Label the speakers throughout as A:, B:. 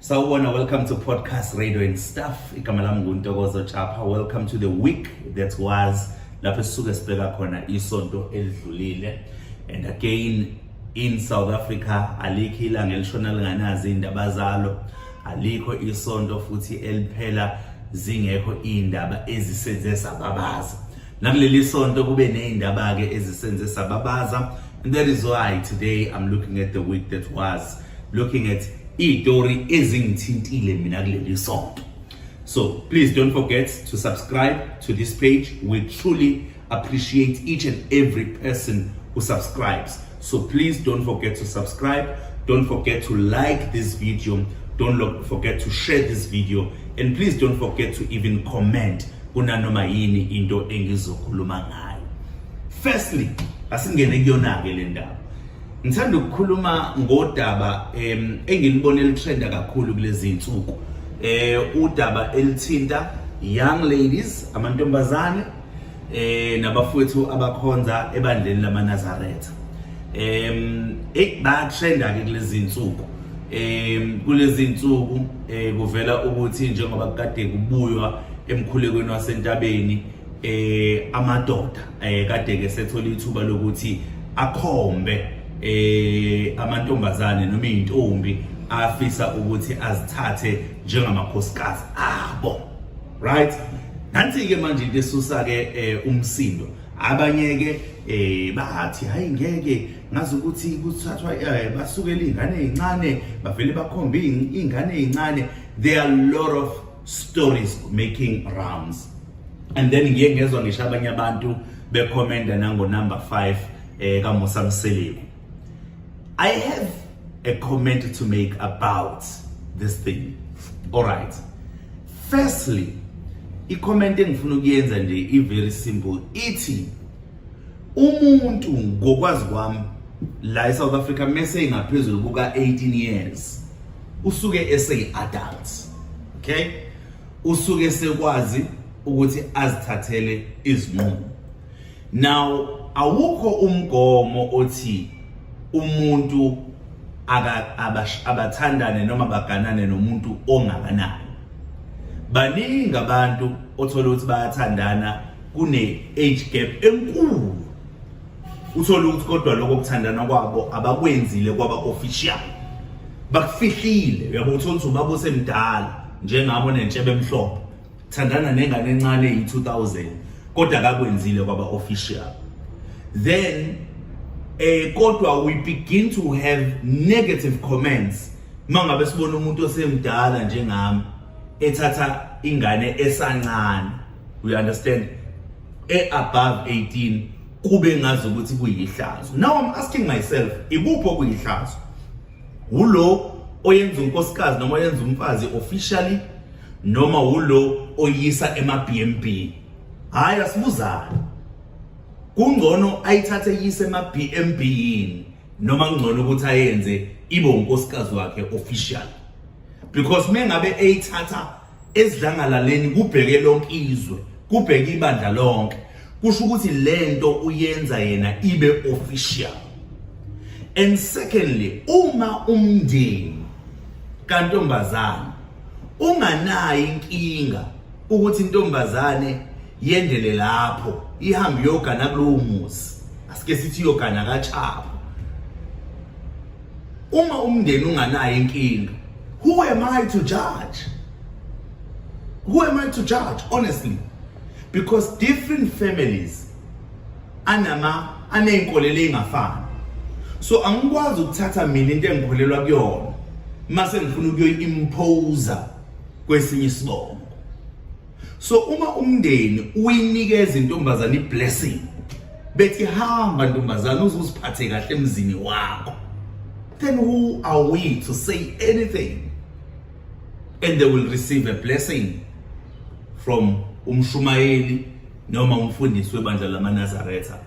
A: Sawubona, welcome to Podcast Radio and Stuff. Igama lami nguNtokozo Chapha. Welcome to the week that was. Lapho sisuke sibheka khona isonto elidlulile. And again in South Africa alikho ilanga elishona linganazi indaba zalo. Alikho isonto futhi eliphela zingekho indaba ezisenze sababaza. Nakuleli sonto kube neindaba ke ezisenze sababaza. And that is why today I'm looking at the week that was, looking at itori ezingithintile mina kuleli sonto. So please don't forget to subscribe to this page. We truly appreciate each and every person who subscribes. So please don't forget to subscribe. Don't forget to like this video. Don't forget to share this video. And please don't forget to even comment kunanoma yini into engizokhuluma ngayo. Firstly, asingene kuyona ke le ndaba. Ngithanda ukukhuluma ngodaba engilibona elitrenda kakhulu kulezi insuku. Udaba elithinta young ladies, amantombazane nabafowethu abakhonza ebandleni lamaNazaretha. Batrenda ke kulezi insuku. Kulezi insuku kuvela ukuthi njengoba kade kubuywa emkhulekweni wasentabeni amadoda kade ke sethola ithuba lokuthi akhombe amantombazane noma izintombi afisa ukuthi azithathe njengamakhosikazi abo, right? Nansi ke manje into esusa ke umsindo. Abanye ke bathi hayi ngeke ngazi ukuthi kuthathwa basukela izingane ezincane bavele bakhombe izingane ezincane. There are a lot of stories making rounds. And then ngiye ngezwe ngisho abanye abantu bekhomenda nango number 5 kaMusa Mseleku. I have a comment to make about this thing. All right. Firstly, i-comment engifuna ukuyenza nje i-very simple. Ithi umuntu ngokwazi kwami la eSouth Africa mase ngaphezulu kuka 18 years usuke esey-adult. Okay? Usuke sekwazi ukuthi azithathele izinqumo. Now, awukho umgomo othi umuntu abathandane noma baganane nomuntu ongakanani. Baningi abantu othola ukuthi bayathandana kune age gap enkulu. Uthola ukuthi kodwa lokho kuthandana kwabo abakwenzile kwaba official. Bakufihlile, uyabo uthola ukuthi ubaba osemdala njengabo nentshebe emhlophe. Thandana nengane encane yi-2000 kodwa akakwenzile kwaba official. Then kodwa we begin to have negative comments mangabe sibona umuntu osemdala njengami ethatha ingane esancane, we understand, above 18 kube ngazi ukuthi kuyihlazo. Now I'm asking myself, ikupho kuyihlazo? Ulo oyenza unkosikazi noma oyenza umfazi officially noma ulo oyisa ema-BMB? Hayi asibuzane. Kungcono ayithathe yise ema-BMB yini noma ngcono ukuthi ayenze ibe unkosikazi wakhe official? Because mengabe eyithatha ezidlangalaleni kubheke lonke izwe, kubheke ibandla lonke, kusho ukuthi lento uyenza yena ibe official. And secondly, uma umndeni kantombazane unganayo inkinga ukuthi intombazane yendele lapho ihambe yogana kulowo muzi, asike sithi yogana kaChapha. Uma umndeni unganayo inkinga, who am I to judge? Who am I to judge, honestly? Because different families aneyinkolelo ezingafani. So angikwazi ukuthatha mina into engikholelwa kuyona mase ngifuna ukuyoyimpose kwesinye isibongo. So uma umndeni uyinikeza intombazane iblessing, bethi hamba ntombazane uziphathe kahle emzini wakho, then who are we to say anything? And they will receive a blessing from umshumayeli noma umfundisi webandla lamaNazaretha,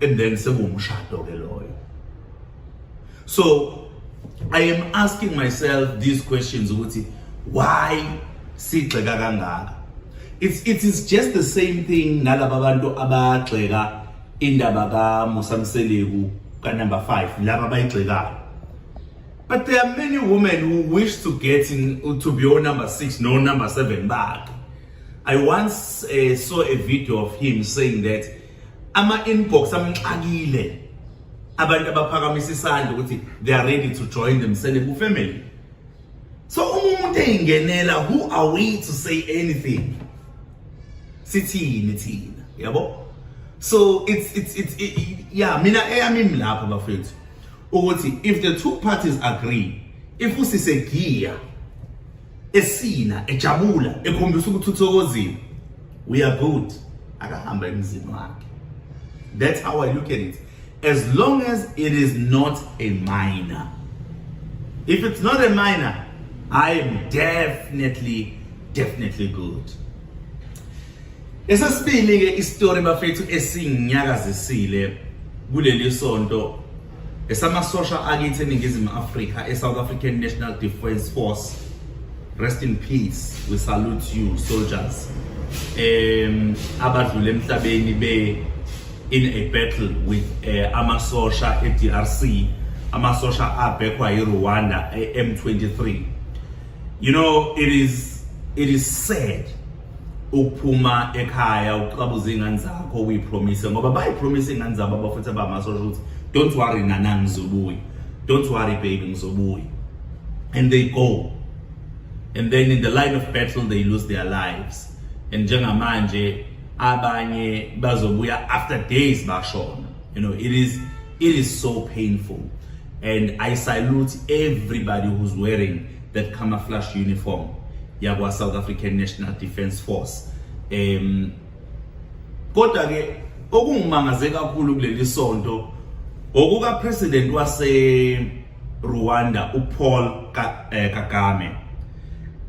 A: and then sekuwumshado ke loyo. So I am asking myself these questions ukuthi why sigxeka kangaka? It is just the same thing nalaba bantu abagxeka indaba kaMusa Mseleku ka number 5 laba bayigxekayo. But there are many women who wish to get in to be on number 6, no number 7 back. I once saw a video of him saying that ama inbox amxakile abantu abaphakamisa isandla ukuthi they are ready to join them Selebu family. So umuntu engenela, who are we to say anything? Sithini thina, yabo? So it's yeah, mina eyami lapha bafethu ukuthi if the two parties agree, if usisegiya esina ejabula ekhombisa ukuthi uthokozile, we are good. Akahamba emzini wakhe. That's how I look at it. As long as it is not a minor. If it's not a minor, I am definitely good. Esasibili ke istory bafethu esinginyakazisile kuleli sonto esamasosha akithi eNingizimu Afrika, eSouth African National Defence Force. Rest in peace. We salute you, soldiers. Abadlule emhlabeni be in a battle with amasosha eDRC, amasosha abekwa eRwanda M23. You know, it is sad ukuphuma ekhaya uqabuza ingane zakho uyipromise ngoba bayipromise ingane zabo abafuthe bamasosha ukuthi don't worry nana ngizobuya, don't worry baby ngizobuya, and they go, and then in the line of battle they lose their lives. And njengamanje abanye bazobuya after days bashona. You know, it is so painful, and I salute everybody who's wearing that camouflage uniform yakwa South African National Defence Force. Kodwa ke okungimangaze kakhulu kuleli sonto okuka president wase Rwanda uPaul Kagame.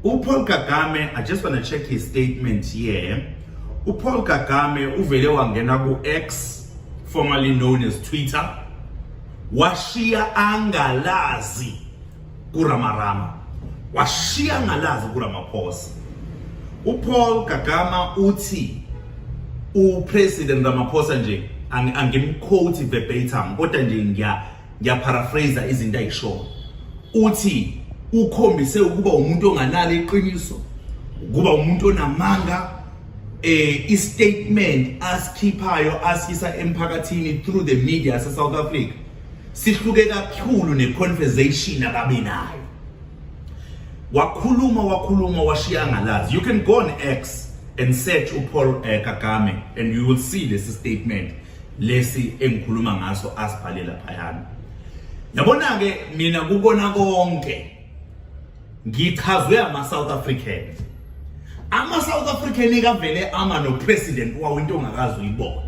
A: uPaul Kagame, I just want to check his statement here. uPaul Kagame uvele wangena ku X, formerly known as Twitter, washiya angalazi kuRamarama, washiya angalazi kuRamaphosa. uPaul Kagame uthi uPresident Ramaphosa nje angimquote verbatim kodwa nje ngiya paraphrase izinto ayisho. Uthi ukhombise ukuba umuntu onganalo iqiniso, ukuba umuntu onamanga, i-statement asikhiphayo asisa emphakathini through the media sa South Africa sihluke kakhulu ne-conversation akabe nayo. Wakhuluma washiya ngalazi. You can go on X and search uPaul Kagame and you will see this statement lesi engikhuluma ngaso asibhalela phayana. Yabona ke mina kubona konke ngichazwe ama-South African. Ama-South African ikavele ama no-president wawo into ongakazi uyibona.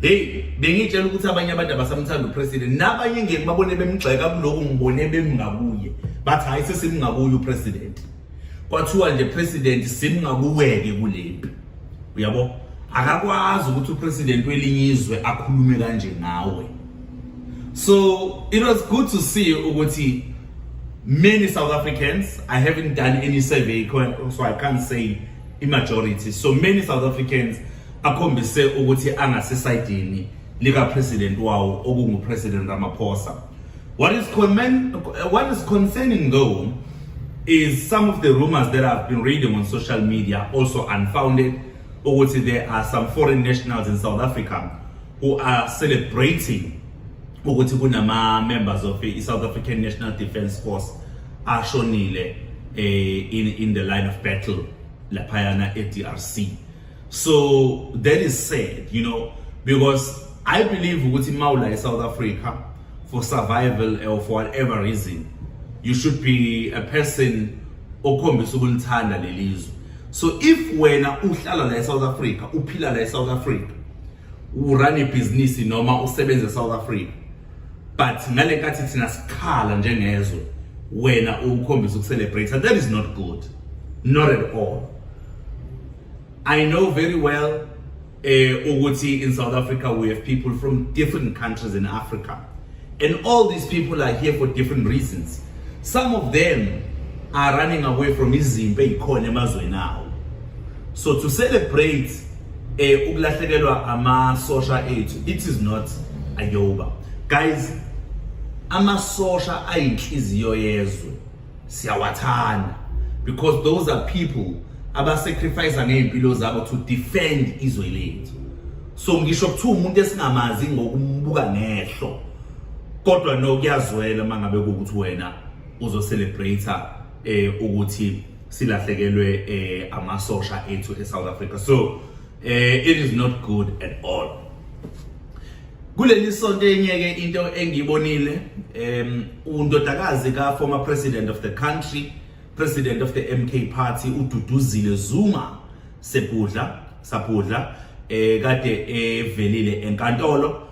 A: Hey, bengitshela ukuthi abanye abantu abasamthanda upresident, nabanye ngeke babone bemgxeka kuloko ngibone bemngakuye. Bathi hayi sesimngakuye upresident. Kwathiwa nje president simngakuweke kulempi. Uyabo? Akakwazi ukuthi upresident welinye izwe akhulume kanje ngawe. So it was good to see ukuthi many South Africans, I haven't done any survey so I can't say a majority, so many South Africans akhombise ukuthi angasesayidini lika president wawo okungu President Ramaphosa. What is concerning though is some of the rumors that I've been reading on social media, also unfounded. Ukuthi there are some foreign nationals in South Africa who are celebrating ukuthi kunama members of the South African National Defence Force ashonile in the line of battle laphayana eDRC. So that is sad, you know, because I believe ukuthi mawula eSouth Africa for survival or for whatever reason, you should be a person okhombisa ukulithanda lelizwe. So if wena uhlala la eSouth Africa, uphila la eSouth Africa, urun business noma usebenza eSouth Africa, but ngale nkathi thina sikhala njengezwe wena ukhombisa ukucelebrate, that is not good, not at all. I know very well ukuthi in South Africa we have people from different countries in Africa, and all these people are here for different reasons. Some of them are running away from izimpi ezikhona emazweni awo. So to celebrate ukulahlekelwa ama-social aid, it is not a yoba. Guys, amasosha ayinhliziyo yezwe siyawathanda, because those are people abasacrifice ngempilo zabo to defend izwe lethu. So ngisho kuthiwa umuntu esingamazi ngokumbuka ngehlo, kodwa nokuyazwela mangabe ukuthi wena uzo celebrate ukuthi silahlekelwe amasosha ethu eSouth Africa. So it is not good at all. Kuleli sonto enyeke into engiyibonile, undodakazi ka former president of the country, president of the MK party, uDuduzile Zuma Sapudla kade evelile enkantolo,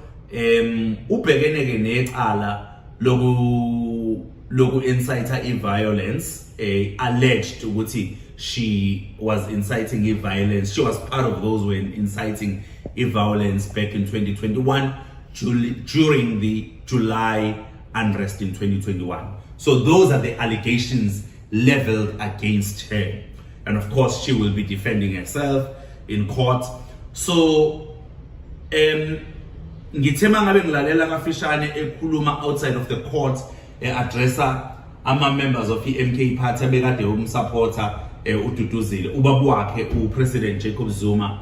A: ubhekeneke necala loku incite violence, alleged ukuthi she was inciting violence. She was part of those who were inciting violence back in 2021 during the July unrest in 2021. So those are the allegations leveled against her, and of course she will be defending herself in court. So ngithema ngabe ngilalela kafishane ekhuluma outside of the court, addressa ama members of the MK party abekade umsupporter uDuduzile, ubaba wakhe uPresident Jacob Zuma,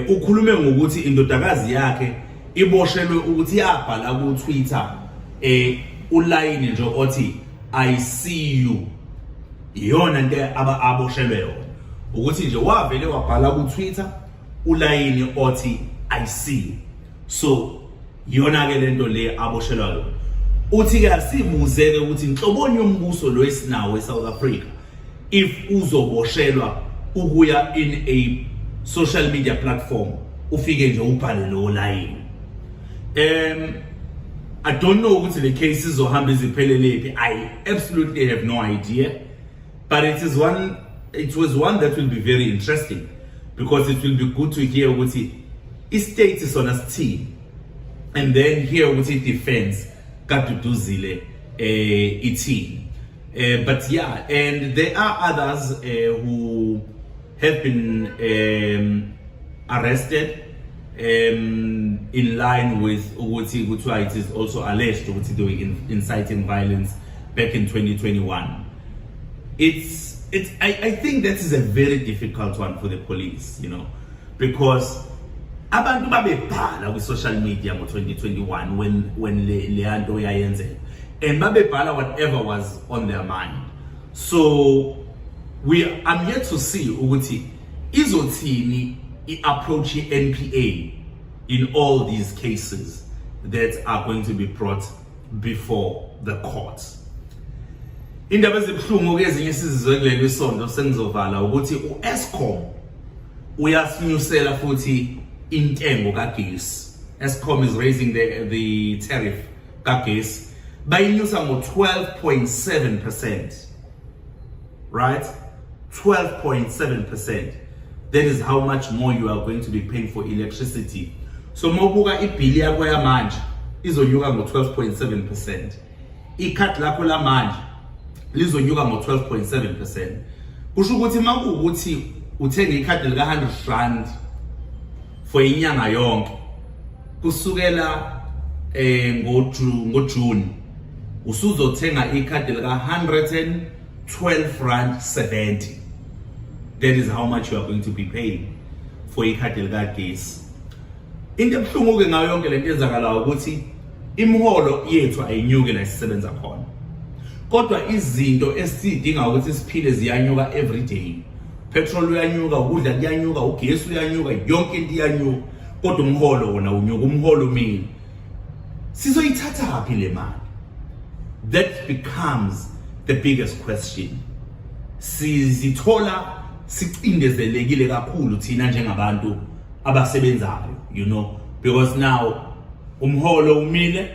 A: ukhulume ngokuthi indodakazi yakhe iboshelwe ukuthi yabhala ku Twitter uline nje othi I see you, iyona into aboshelwe yona, ukuthi nje wavele wabhala ku Twitter uline othi I see you. So iyona ke lento le aboshelwa yona. Uthi ke asibuzeke ukuthi inhloboni yombuso lo esinawo eSouth Africa if uzoboshelwa ukuya in a social media platform ufike nje ubhale lo line. I don't know ukuthi the cases zohamba iziphelelepi. I absolutely have no idea, but it was one that will be very interesting, because it will be good to hear ukuthi i-state is on a team, and then hear ukuthi defense kaDuduzile team. But yeah, and there are others who have been arrested in line with ukuthi it is also alleged ukuthi they were inciting violence back in 2021. I think that is a very difficult one for the police, you know, because abantu babebhala ku social media ngo 2021 when leanto yayenzeka, and babebhala whatever was on their mind. So I'm yet to see ukuthi izothini approach NPA in all these cases that are going to be brought before the courts. Indaba ezibhlungu ke ezinye sizizwe kuleli isonto sengizovala ukuthi uEskom uyasinyusela futhi intengo kagesi. Eskom is raising the tariff kagesi bayinyusa ngo 12.7%, right? 12.7%. That is how much more you are going to be paying for electricity. So mobuka ibhili yakho yamanje izonyuka ngo 12.7%. Ikhadi lakho lamanje lizonyuka ngo 12.7%. Kusho ukuthi makuwukuthi uthenga ikhadi lika 100 rand for inyanga yonke, kusukela ngoJune usuzothenga ikhadi lika 112 rand 70. That is how much you are going to be paying for ikhadi lika gesi. Into ebhlungu ke ngayo yonke lento ezakalayo ukuthi imiholo yethu ayinyuke la sisebenza khona, kodwa izinto esidinga ukuthi siphile ziyanyuka every day. Petrol uyanyuka, ukudla kuyanyuka, ugesi uyanyuka, yonke into iyanyuka, kodwa umholo wona unyuka, umholo umile. Sizoyithatha phi le mali? That becomes the biggest question. Sizithola sicindezelekile kakhulu thina njengabantu abasebenzayo, you know, because now umholo umile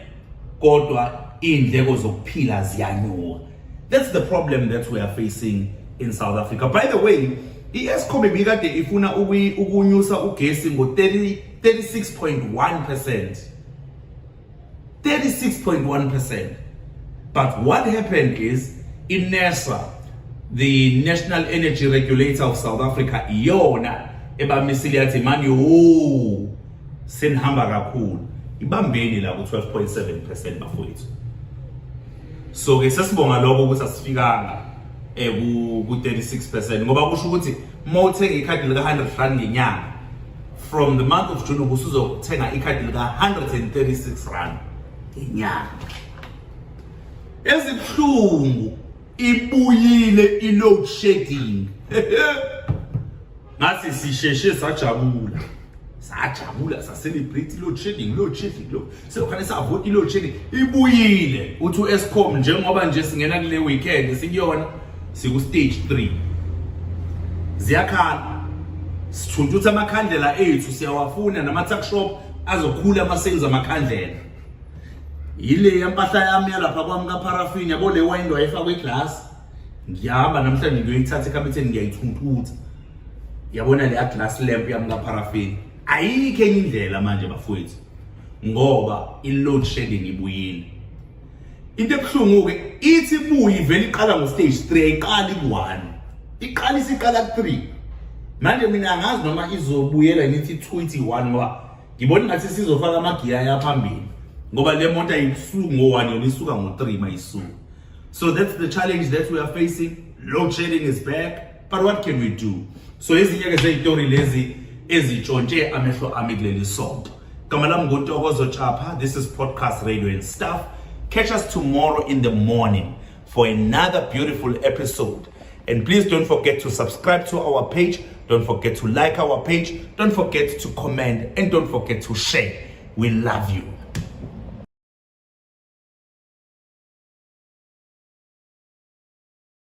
A: kodwa indleko zokuphila ziyanyuka. That's the problem that we are facing in South Africa. By the way, iEskom ibikade ifuna ukunyusa ugesi ngo 36.1%. 36.1%. But what happened is NERSA, the National Energy Regulator of South Africa, iyona ebamisile yathi manje senihamba kakhulu, ibambeni la ku 12.7% bafowethu. So ke sesibonga lokho ukuthi asifikanga ku 36% ngoba kusho ukuthi mawuthenga ikhadi lika 100 rand ngenyanga from the month of June ubusuzothenga ikhadi lika 136 rand ngenyanga. Ezibhlungu ibuyile i-load shedding. Ngathi sisheshe sajabula sa-celebrate load shedding lo sekhona savote load shedding ibuyile uthi uEskom njengoba nje singena kule weekend sikuyona siku stage 3 ziyakhala sithuntutha amakhandlela ethu siyawafuna nama tuck shop azokhula ama sales amakhandlela ile yampahla yami yalapha kwami ka paraffin yabo le window ayifakwe iglass ngiyahamba namhlanje ngiyoyithatha ekhabetheni ngiyayithuntutha yabona le glass lamp yami ka paraffin ayikho enye indlela manje bafowethu ngoba i-load shedding ibuyile. Into ebuhlungu ke ithi ibuyi vele iqala ngo stage 3 ayiqali ku1 iqala ku3 manje mina angazi noma izobuyela nithi 2 ithi 1 ngoba ngibona ngathi sizofaka amagiya yaphambili ngoba le moto ayisuka ngo1 yona isuka ngo3 mayisuka. So that's the challenge that we are facing. Load shedding is back, but what can we do? So ezinye ke zezitori lezi ezitshontshe amehlo ami kuleli sonto. Gama lami nguNtokozo Chapha. This is Podcast Radio and Stuff. Catch us tomorrow in the morning for another beautiful episode. And please don't forget to subscribe to our page. Don't forget to like our page. Don't forget to comment and don't forget to share. We love you.